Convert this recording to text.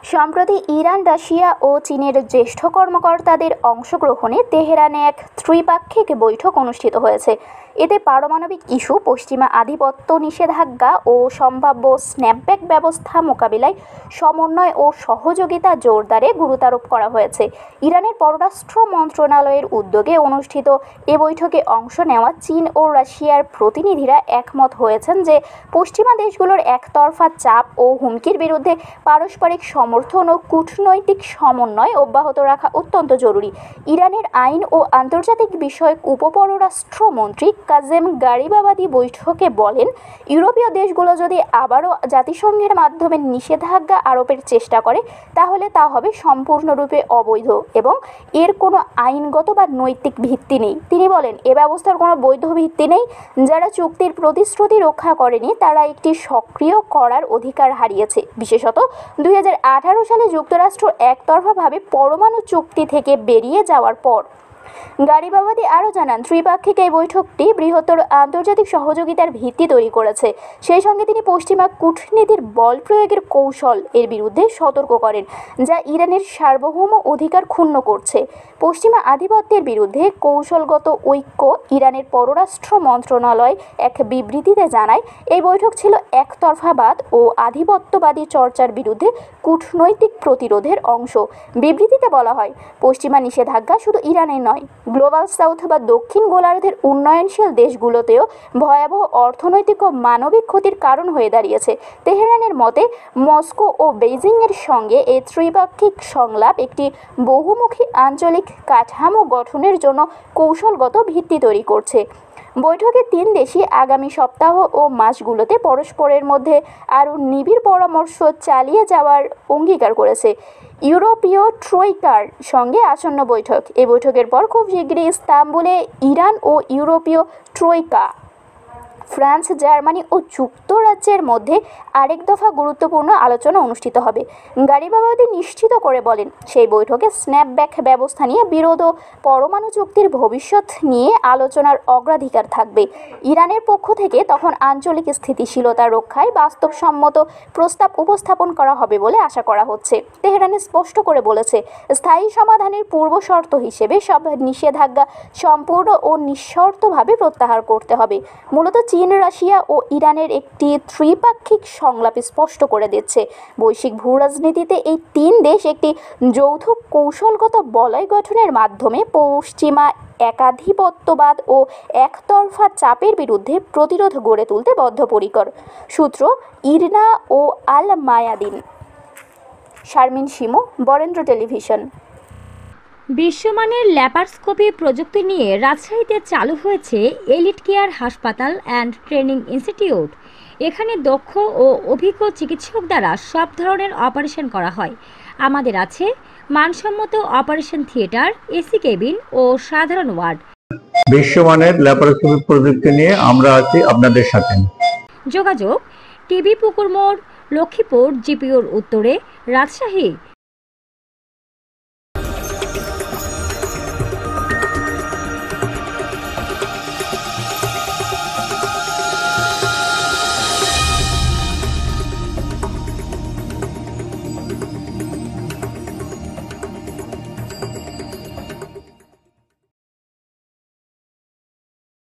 সম্প্রতি Iran, Russia ও চীনের জ্যেষ্ঠ কর্মকর্তাদের অংশগ্রহণে তেহরানে এক ত্রিপাক্ষিক বৈঠক অনুষ্ঠিত হয়েছে। এতে পারমাণবিক ইস্যু, পশ্চিমা আধিপত্য, নিষেধাজ্ঞা ও সম্ভাব্য স্ন্যাপব্যাক ব্যবস্থা মোকাবিলায় সমন্বয় ও সহযোগিতা জোরদারে গুরুত্বারোপ করা হয়েছে। ইরানের পররাষ্ট্র মন্ত্রণালয়ের উদ্যোগে অনুষ্ঠিত এ বৈঠকে অংশ নেওয়া চীন ও রাশিয়ার প্রতিনিধিরা একমত হয়েছেন যে পশ্চিমা দেশগুলোর একতরফা চাপ ও হুমকির বিরুদ্ধে পারস্পরিক সমর্থন ও কূটনৈতিক সমন্বয় অব্যাহত রাখা অত্যন্ত জরুরি। ইরানের আইন ও আন্তর্জাতিক বিষয়ক উপপররাষ্ট্রমন্ত্রী কাজেম গারিবাবাদি বৈঠকে বলেন, ইউরোপীয় দেশগুলো যদি আবারও জাতিসংঘের মাধ্যমে নিষেধাজ্ঞা আরোপের চেষ্টা করে তাহলে তা হবে সম্পূর্ণরূপে অবৈধ এবং এর কোনো আইনগত বা নৈতিক ভিত্তি নেই। তিনি বলেন, এ ব্যবস্থার কোনো বৈধ ভিত্তি নেই। যারা চুক্তির প্রতিশ্রুতি রক্ষা করেনি তারা একটি সক্রিয় করার অধিকার হারিয়েছে। বিশেষত 2018 সালে যুক্তরাষ্ট্র একতরফাভাবে পরমাণু চুক্তি থেকে বেরিয়ে যাওয়ার পর। গারিবাবাদি আরও জানান, ত্রিপাক্ষিক এই বৈঠকটি বৃহত্তর আন্তর্জাতিক সহযোগিতার ভিত্তি তৈরি করেছে। সেই সঙ্গে তিনি পশ্চিমা কূটনীতির বল প্রয়োগের কৌশল এর বিরুদ্ধে সতর্ক করেন, যা ইরানের সার্বভৌম অধিকার ক্ষুণ্ণ করছে। পশ্চিমা আধিপত্যের বিরুদ্ধে কৌশলগত ঐক্য ইরানের পররাষ্ট্র মন্ত্রণালয় এক বিবৃতিতে জানায়, এই বৈঠক ছিল একতরফাবাদ ও আধিপত্যবাদী চর্চার বিরুদ্ধে কূটনৈতিক প্রতিরোধের অংশ। বিবৃতিতে বলা হয়, পশ্চিমা নিষেধাজ্ঞা শুধু ইরানে নয়, গ্লোবাল সাউথ বা দক্ষিণ গোলার্ধের উন্নয়নশীল দেশগুলোতেও ভয়াবহ অর্থনৈতিক ও মানবিক ক্ষতির কারণ হয়ে দাঁড়িয়েছে। তেহরানের মতে, মস্কো ও বেইজিংয়ের সঙ্গে এই ত্রিপাক্ষিক সংলাপ একটি বহুমুখী আঞ্চলিক কাঠামো গঠনের জন্য কৌশলগত ভিত্তি তৈরি করছে। বৈঠকে তিন দেশই আগামী সপ্তাহ ও মাসগুলোতে পরস্পরের মধ্যে আরও নিবিড় পরামর্শ চালিয়ে যাওয়ার অঙ্গীকার করেছে। ইউরোপীয় ট্রয়িকার সঙ্গে আসন্ন বৈঠক। এই বৈঠকের পর খুব শীঘ্রই ইস্তাম্বুলে ইরান ও ইউরোপীয় ট্রয়িকা, ফ্রান্স, জার্মানি ও যুক্তরাজ্যের মধ্যে আরেক দফা গুরুত্বপূর্ণ আলোচনা অনুষ্ঠিত হবে। গারিবাবাদি নিশ্চিত করে বলেন, সেই বৈঠকে স্ন্যাপব্যাক ব্যবস্থা নিয়ে বিরোধ ও পরমাণু চুক্তির ভবিষ্যৎ নিয়ে আলোচনার অগ্রাধিকার থাকবে। ইরানের পক্ষ থেকে তখন আঞ্চলিক স্থিতিশীলতা রক্ষায় বাস্তবসম্মত প্রস্তাব উপস্থাপন করা হবে বলে আশা করা হচ্ছে। তেহরান স্পষ্ট করে বলেছে, স্থায়ী সমাধানের পূর্ব শর্ত হিসেবে সব নিষেধাজ্ঞা সম্পূর্ণ ও নিঃশর্তভাবে প্রত্যাহার করতে হবে। মূলত চীন, রাশিয়া ও ইরানের একটি ত্রিপাক্ষিক সংলাপ স্পষ্ট করে দিচ্ছে, বৈশ্বিক ভূরাজনীতিতে এই তিন দেশ একটি যৌথ কৌশলগত বলয় গঠনের মাধ্যমে পশ্চিমা একাধিপত্যবাদ ও একতরফা চাপের বিরুদ্ধে প্রতিরোধ গড়ে তুলতে বদ্ধপরিকর। সূত্র, ইরনা ও আল মায়াদিন। শারমিন শিমু, বরেন্দ্র টেলিভিশন। বিশ্বমানের ল্যাপারস্কোপি প্রযুক্তি নিয়ে রাজশাহীতে চালু হয়েছে এলিট কেয়ার হাসপাতাল অ্যান্ড ট্রেনিং ইনস্টিটিউট। এখানে দক্ষ ও অভিজ্ঞ চিকিৎসক দ্বারা সব ধরনের অপারেশন করা হয়। আমাদের আছে মানসম্মত অপারেশন থিয়েটার, এসি কেবিন ও সাধারণ ওয়ার্ড। বিশ্বমানের ল্যাপারস্কোপি প্রযুক্তি নিয়ে আমরা আছি আপনাদের সাথে। যোগাযোগ, টিবি পুকুর মোড়, লক্ষ্মীপুর, জিপিওর উত্তরে, রাজশাহী।